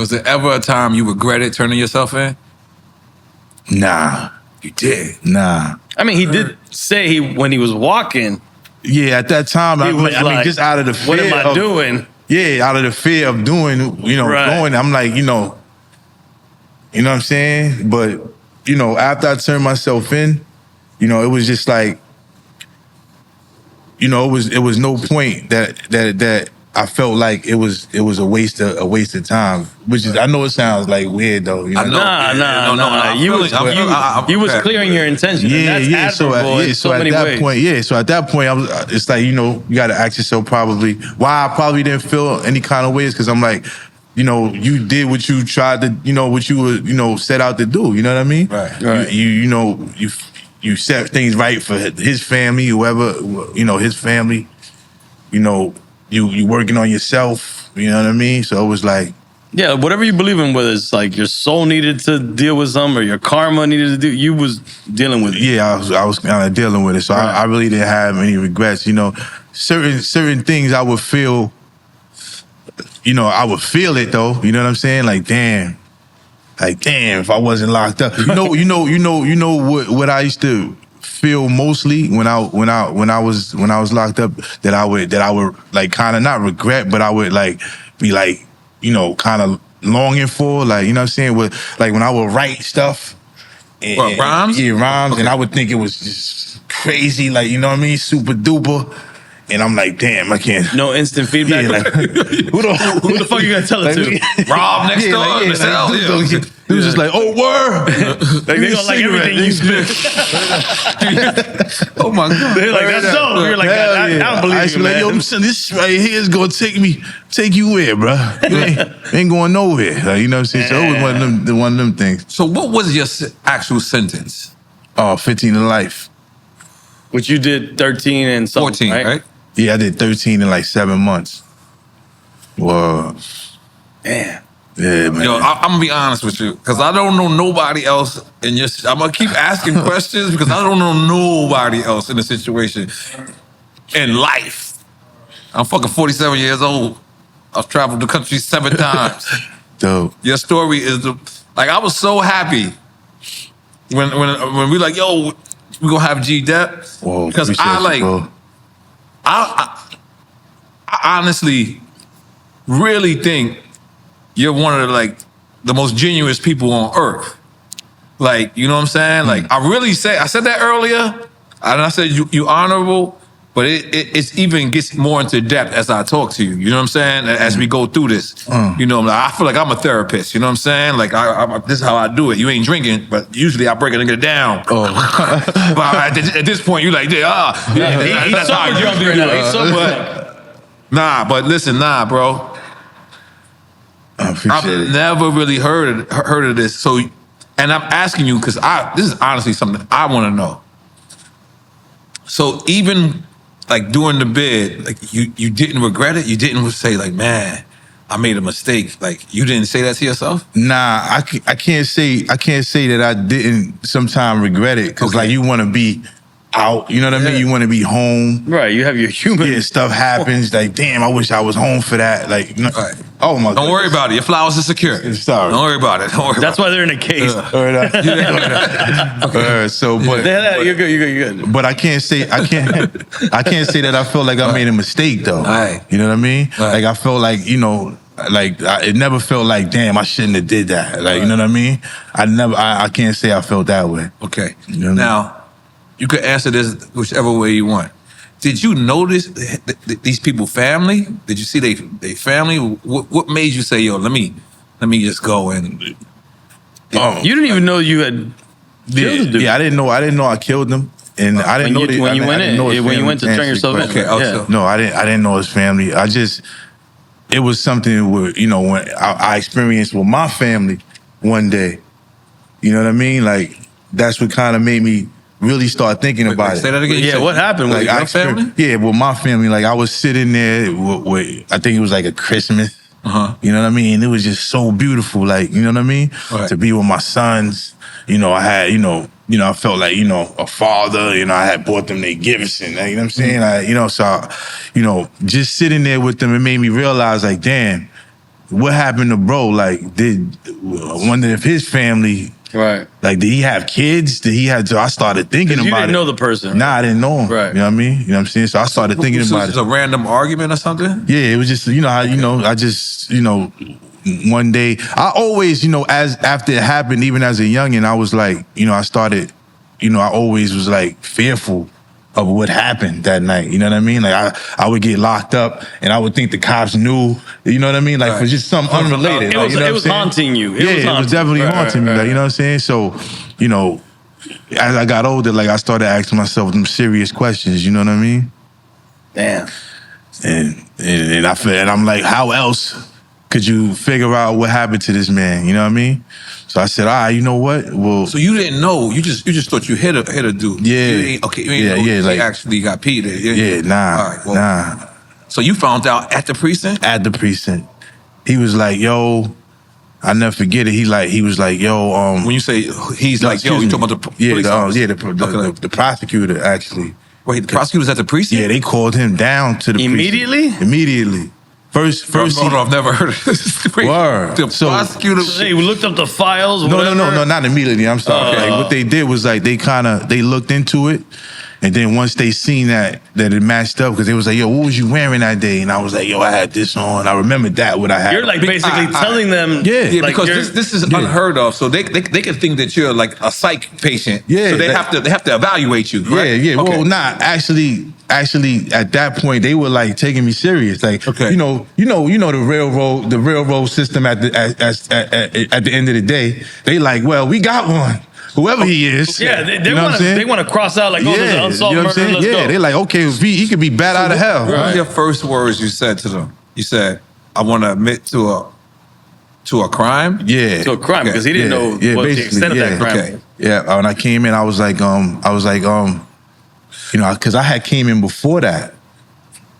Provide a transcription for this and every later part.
Was there ever a time you regretted turning yourself in? Nah. You did? Nah. I mean, he did say when he was walking. Yeah, at that time, I mean, just out of the fear what am I doing? Yeah, out of the fear of doing, going, I'm like, you know what I'm saying? But, after I turned myself in, it was just like, it was no point that I felt like it was a waste of time. Which is, I know it sounds like weird though. Nah. You was clear in your intention. Yeah. So at that point, so at that point, it's like, you got to ask yourself probably why I probably didn't feel any kind of ways, because I'm like, you did what you tried to, what you were, set out to do. You know what I mean? Right. You set things right for his family, whoever, his family. You working on yourself. You know what I mean? So it was like, yeah, whatever you believe in, whether it's like your soul needed to deal with something or your karma needed to do, you was dealing with it. Yeah, I was kind of dealing with it. So I really didn't have any regrets. Certain things I would feel. I would feel it though. You know what I'm saying? Like damn, if I wasn't locked up. What I used to feel mostly when I was locked up, that I would like kind of not regret, but I would like be like, kind of longing for, like, you know what I'm saying? With like when I would write stuff. And, rhymes? Yeah, rhymes. Okay. And I would think it was just crazy, like, you know what I mean? Super duper. And I'm like, damn, I can't. No instant feedback. Yeah, like, who the fuck you gonna tell it to? Rob next door. He was just like, oh, word. They gonna like everything you spit. Oh my God. They're like, that's dope. You're like, I don't believe you, man. Yo, this right here is gonna take you where, bro? Ain't going nowhere. Like, you know what I'm saying? So it was one of them things. So what was your actual sentence? 15 to life. Which you did 13 and something, 14, right? Yeah, I did 13 in like 7 months. Whoa. Damn. Yeah, man. Yo, I'm gonna be honest with you, because I don't know nobody else in your. I'm gonna keep asking questions because I don't know nobody else in the situation in life. I'm fucking 47 years old. I've traveled the country 7 times. Dope. Your story is I was so happy when we like, yo, we gonna have G-Dep, because I honestly really think you're one of the most genuine people on earth. Like, you know what I'm saying? Like, I said that earlier, and I said you honorable, but it even gets more into depth as I talk to you. You know what I'm saying? As we go through this, I feel like I'm a therapist. You know what I'm saying? Like, this is how I do it. You ain't drinking, but usually I break a nigga down. But at this point, you like, he's sober drunk right now. He's sober. Nah, but listen, bro. I've never really heard of this. So, and I'm asking you because this is honestly something I want to know. So even like during the bid, like you didn't regret it. You didn't say like, man, I made a mistake. Like, you didn't say that to yourself? Nah, I can't say that I didn't sometimes regret it, because like you want to be out, you know what I mean? You want to be home. Right, you have your human. Yeah, stuff happens. Like, damn, I wish I was home for that. Like, right. Oh my God. Don't worry about it. Your flowers are secure. Sorry. Don't worry about it. That's why they're in a case. So, but you're good. But I can't say that I felt like I made a mistake though. Right. You know what I mean? Right. Like, I felt like, it never felt like, damn, I shouldn't have did that. Like, you know what I mean? I can't say I felt that way. Okay. You know what now, you could answer this whichever way you want. Did you notice these people family? Did you see they family? What made you say, yo, let me just go and? You didn't even know you had killed the dude. Yeah, I didn't know I killed him, and I didn't know when you went to turn yourself in. Okay, no, I didn't know his family. It was something where, when I experienced with my family one day. You know what I mean? Like, that's what kind of made me really start thinking about it. Say that again. Yeah, what happened with your family? Yeah, with my family, like, I was sitting there with I think it was like a Christmas. You know what I mean? It was just so beautiful, like, you know what I mean? Right. To be with my sons. I had, I felt like, a father. I had bought them their gifts, and you know what I'm saying? So just sitting there with them, it made me realize, like, damn, what happened to bro? Like, I wonder if his family, right? Like, did he have kids? Did he have? So I started thinking about it. You didn't know the person. Right? Nah, I didn't know him. Right. You know what I mean? You know what I'm saying? So I started thinking about it. It was a random argument or something? Yeah, it was just, I just, one day, I always, as after it happened, even as a youngin', I was like, I started, I always was like fearful of what happened that night. You know what I mean? Like I would get locked up and I would think the cops knew, you know what I mean? Like for just something unrelated. It was haunting you. It was definitely haunting me. Like, you know what I'm saying? So, as I got older, like I started asking myself some serious questions, you know what I mean? Damn. And I'm like, how else could you figure out what happened to this man? You know what I mean? So I said, all right, you know what? Well, so you didn't know? You just thought you hit a dude? Yeah. You didn't know he actually got peed. Yeah, nah, all right, well, nah. So you found out at the precinct? At the precinct, he was like, "Yo." I never forget it. He was like, "Yo." When you say he's like, "Yo," you talking about the police officer? The prosecutor actually. Wait, the prosecutor's at the precinct? Yeah, they called him down to the immediately. Precinct. Immediately. First. I've never heard of this. Word. The prosecutor. They looked up the files. No, not immediately. I'm sorry. Like, what they did was like they looked into it. And then once they seen that it matched up, because they was like, "Yo, what was you wearing that day?" And I was like, "Yo, I had this on." I remembered that what I had. You're like basically telling them, yeah, like because this is unheard of. So they can think that you're like a psych patient. Yeah, so they have to evaluate you. Right? Yeah. Okay. Well, nah, actually, at that point, they were like taking me serious. Like, okay. you know the railroad system at the end of the day, they like, well, we got one. Whoever he is. Yeah, they want to cross out like, there's an unsolved murder, let's go. They're like, okay, he could be bat out of hell. What were your first words you said to them? You said, I want to admit to a crime? Yeah. To a crime, because he didn't know what the extent of that crime was. Yeah, when I came in, I was like, because I had came in before that.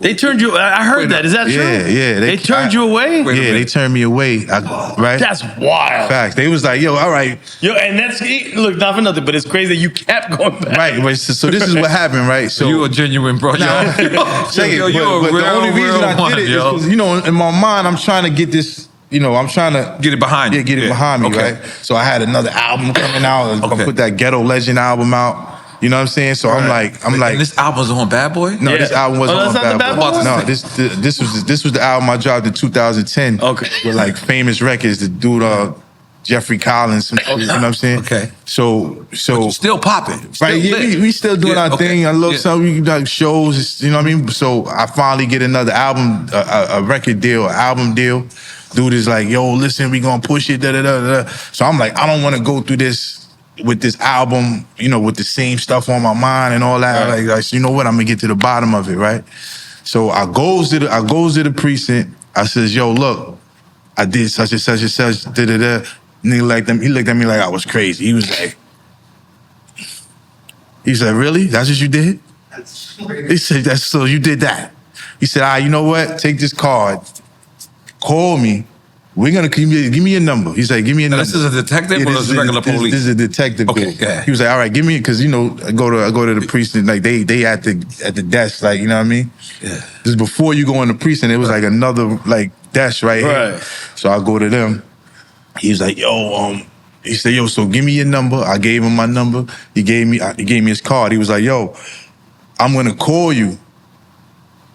They turned you. I heard that. Is that true? Yeah. They turned you away. Yeah, they turned me away. Right. That's wild. Facts. They was like, "Yo, all right." Yo, and look, not for nothing, but it's crazy that you kept going back. Right. So this is what happened, right? So you a genuine bro. But the only reason I did it is because in my mind, I'm trying to get this. I'm trying to get it behind you. Yeah, get it behind me, right? So I had another album coming out. I put that Ghetto Legend album out. You know what I'm saying? So I'm like, and this album was on Bad Boy? No, this album wasn't on Bad Boy. No, this was the album I dropped in 2010. Okay. With like Famous Records, the dude Jeffrey Collins. You know what I'm saying? Okay. So still popping, right? Yeah, we still doing our thing. I love some like shows. You know what I mean? So I finally get another album, a record deal, an album deal. Dude is like, yo, listen, we gonna push it. Da da da da. So I'm like, I don't want to go through this. With this album, with the same stuff on my mind and all that, right. like, you know what? I'm gonna get to the bottom of it, right? So I goes to the precinct. I says, "Yo, look, I did such and such and such." Da da da. Nigga he looked at me like I was crazy. He was like, "Really? That's what you did?" He said, "That's so you did that." He said, you know what? Take this card, call me. We're gonna give me a number. He's like, give me a number. This is a detective or this is regular police? This is a detective. Okay, dude. yeah. He was like, all right, give me, because I go to the precinct, like they at the desk, like, you know what I mean? Yeah. This is before you go in the precinct. It was like another like desk right here. So I go to them. He was like, yo, he said, yo, so give me your number. I gave him my number. He gave me his card. He was like, yo, I'm gonna call you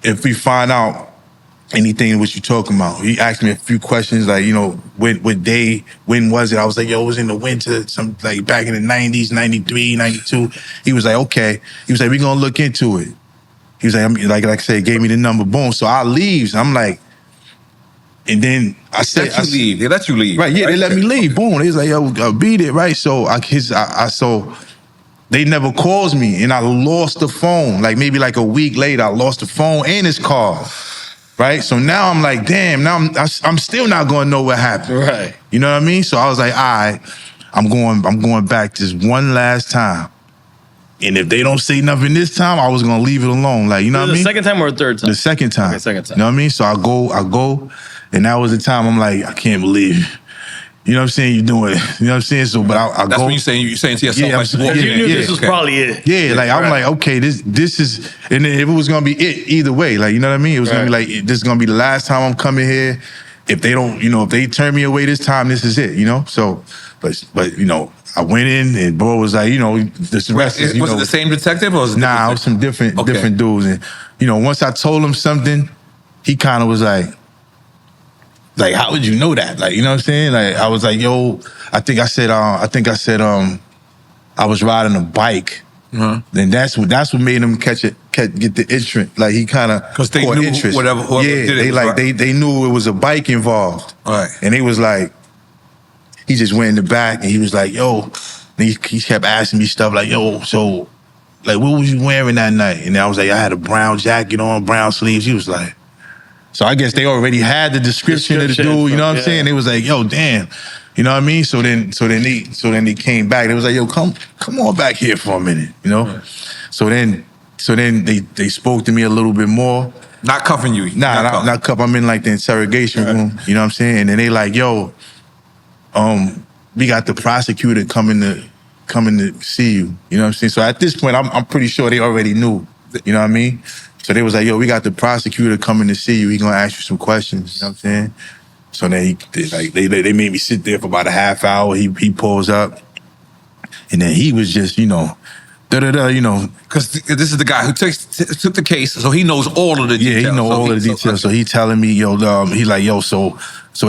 if we find out anything what you talking about. He asked me a few questions like, what day, when was it? I was like, yo, it was in the winter, some like back in the 90s, 93, 92. He was like, okay. He was like, we're gonna look into it. He was like I said, gave me the number, boom. So I leaves. I'm like, and then I said, they let you leave. Right, yeah, they let me leave. Boom. They was like, yo, beat it, right? So so they never calls me, and I lost the phone. Like maybe like a week later, I lost the phone and his car. Right, so now I'm like, damn. Now I'm still not going to know what happened. Right, you know what I mean? So I was like, all right, I'm going back just one last time. And if they don't say nothing this time, I was going to leave it alone. Like, you know what I mean? The second time or the third time? The second time. Okay, second time. You know what I mean? So I go, and that was the time I'm like, I can't believe it. You know what I'm saying? You're doing it. You know what I'm saying? So, but I That's go. when you're saying to yourself, you knew this was probably it. Yeah, like I'm like, okay, this is, and if it was gonna be it either way, like, you know what I mean? It was gonna be like, this is gonna be the last time I'm coming here. if they don't, if they turn me away this time, this is it, So, but I went in and bro was like, this rest is, Was it the same detective or was it Nah, it was some different dudes. And, once I told him something, he kind of was like, how would you know that? Like, you know what I'm saying? Like, I was like, yo, I think I said, I was riding a bike. Then that's what made him get the interest. Like he kind of because they knew interest. whoever did they knew it was a bike involved. Right. And they was like, he just went in the back and he was like, yo, and he kept asking me stuff like, yo, so like what was you wearing that night? And I was like, I had a brown jacket on, brown sleeves. He was like, so I guess they already had the description of the dude, you know what I'm saying? They was like, yo, damn. You know what I mean? So then they came back. They was like, yo, come on back here for a minute, Right. So then they spoke to me a little bit more. Not cuffing you. Nah, not cuff. I'm in like the interrogation room. You know what I'm saying? And then they like, yo, we got the prosecutor coming to see you. You know what I'm saying? So at this point, I'm pretty sure they already knew. You know what I mean? So they was like, yo, we got the prosecutor coming to see you. He gonna ask you some questions. You know what I'm saying? So then they made me sit there for about a half hour. He pulls up, and then he was just, because this is the guy who took the case, so he knows all of the details. Yeah, he knows all of the details. So he telling me, yo, he like, yo, so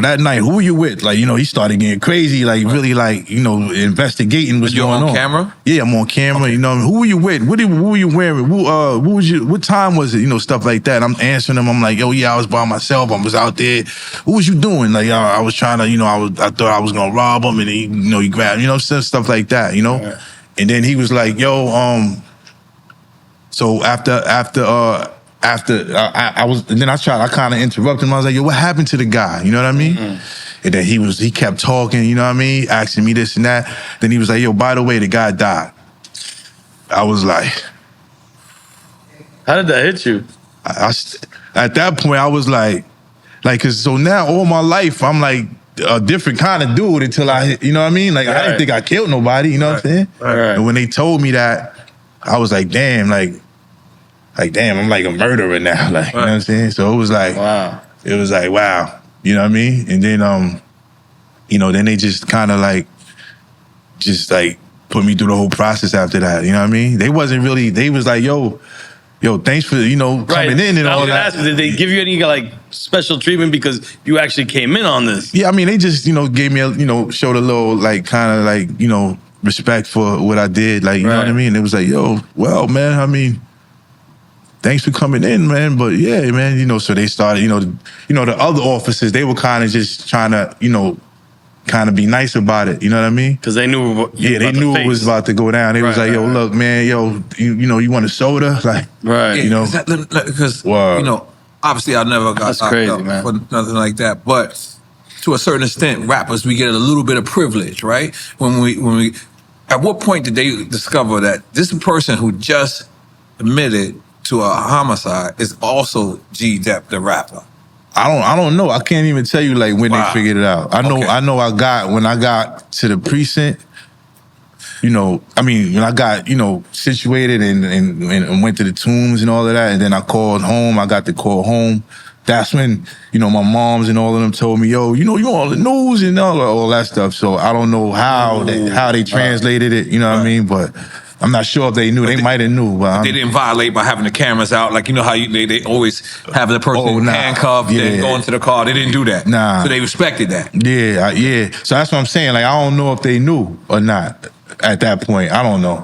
that night, who were you with? Like, he started getting crazy, like really, like, investigating what's going on. You're on camera? Yeah, I'm on camera. Okay. Who were you with? Who were you wearing? What time was it? Stuff like that. I'm answering him. I'm like, yo, yeah, I was by myself. I was out there. What was you doing? Like, I was trying to, I thought I was gonna rob him, and he grabbed, stuff like that, Yeah. And then he was like, yo, so after I kind of interrupted him. I was like, yo, what happened to the guy? You know what I mean? Mm-hmm. And then he kept talking, you know what I mean? Asking me this and that. Then he was like, yo, by the way, the guy died. I was like, how did that hit you? At that point, I was like, cause so now all my life, I'm like a different kind of dude until you know what I mean? Like, I didn't think I killed nobody, you know what I'm saying? Right. And when they told me that, I was like, damn, damn, I'm like a murderer now. Like, you know what I'm saying? So it was like, wow. It was like, wow. You know what I mean? And then, then they just kind of put me through the whole process after that. You know what I mean? They was like, yo, thanks for, coming in and all that. Did they give you any special treatment because you actually came in on this? Yeah, I mean, they just, gave me showed a little respect for what I did. Like, you know what I mean? It was like, yo, well, man, I mean, thanks for coming in, man. But yeah, man, so they started, the other officers, they were kind of just trying to, kind of be nice about it. You know what I mean? Because they knew. They knew it was about to go down. They was like, yo, look, man, yo, you want a soda? Like, because obviously I never got crazy, up man. for nothing like that, but to a certain extent, rappers, we get a little bit of privilege, right? When we, at what point did they discover that this person who just admitted to a homicide is also G-Dep the rapper? I don't know. I can't even tell you when they figured it out. I know when I got to the precinct, when I got, situated and went to the tombs and all of that, and then I called home, I got the call home. That's when, my moms and all of them told me, yo, you on the news and all that stuff. So I don't know how they translated it, you know what I mean? But I'm not sure if they knew. They might have knew. But they didn't violate by having the cameras out. Like, how they always have the person handcuffed and go into the car. They didn't do that. Nah. So they respected that. Yeah. So that's what I'm saying. I don't know if they knew or not at that point. I don't know.